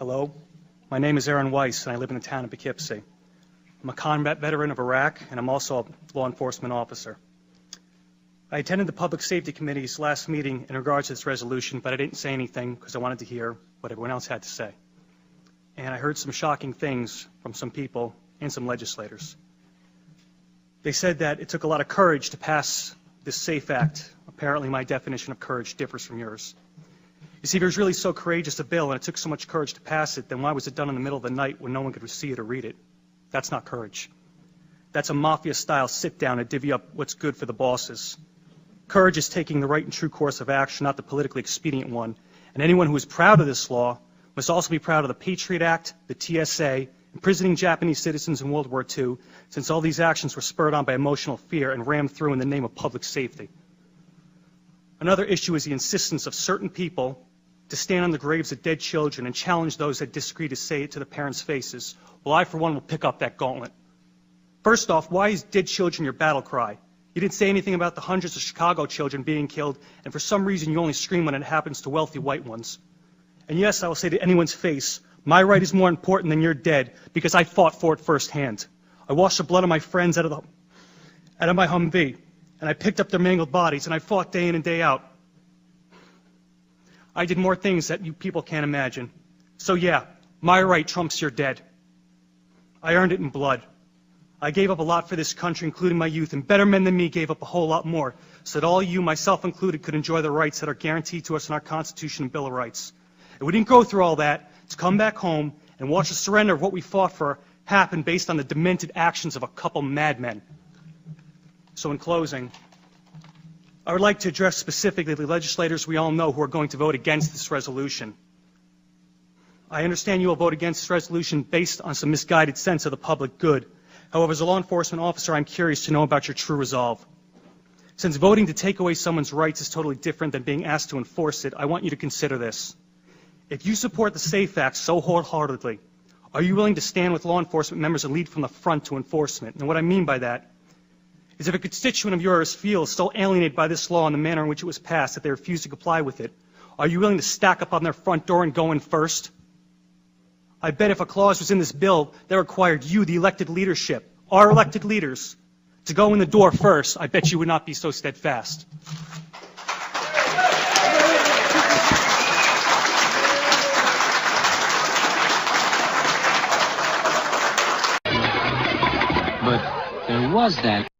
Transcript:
Hello, my name is Aaron Weiss, and I live in the town of Poughkeepsie. I'm a combat veteran of Iraq, and I'm also a law enforcement officer. I attended the Public Safety Committee's last meeting in regards to this resolution, but I didn't say anything because I wanted to hear what everyone else had to say. And I heard some shocking things from some people and some legislators. They said that it took a lot of courage to pass this SAFE Act. Apparently my definition of courage differs from yours. You see, if it was really so courageous a bill and it took so much courage to pass it, then why was it done in the middle of the night when no one could see it or read it? That's not courage. That's a mafia-style sit-down to divvy up what's good for the bosses. Courage is taking the right and true course of action, not the politically expedient one. And anyone who is proud of this law must also be proud of the Patriot Act, the TSA, imprisoning Japanese citizens in World War II, since all these actions were spurred on by emotional fear and rammed through in the name of public safety. Another issue is the insistence of certain people to stand on the graves of dead children and challenge those that disagree to say it to the parents' faces. Well, I, for one, will pick up that gauntlet. First off, why is dead children your battle cry? You didn't say anything about the hundreds of Chicago children being killed, and for some reason you only scream when it happens to wealthy white ones. And yes, I will say to anyone's face, my right is more important than your dead, because I fought for it firsthand. I washed the blood of my friends out of my Humvee, and I picked up their mangled bodies, and I fought day in and day out. I did more things that you people can't imagine. So yeah, my right trumps your dead. I earned it in blood. I gave up a lot for this country, including my youth, and better men than me gave up a whole lot more, so that all you, myself included, could enjoy the rights that are guaranteed to us in our Constitution and Bill of Rights. And we didn't go through all that to come back home and watch the surrender of what we fought for happen based on the demented actions of a couple madmen. So in closing, I would like to address specifically the legislators we all know who are going to vote against this resolution. I understand you will vote against this resolution based on some misguided sense of the public good. However, as a law enforcement officer, I'm curious to know about your true resolve. Since voting to take away someone's rights is totally different than being asked to enforce it, I want you to consider this. If you support the SAFE Act so wholeheartedly, are you willing to stand with law enforcement members and lead from the front to enforcement? And what I mean by that is if a constituent of yours feels so alienated by this law and the manner in which it was passed that they refuse to comply with it, are you willing to stack up on their front door and go in first? I bet if a clause was in this bill that required you, the elected leadership, our elected leaders, to go in the door first, I bet you would not be so steadfast. But there was that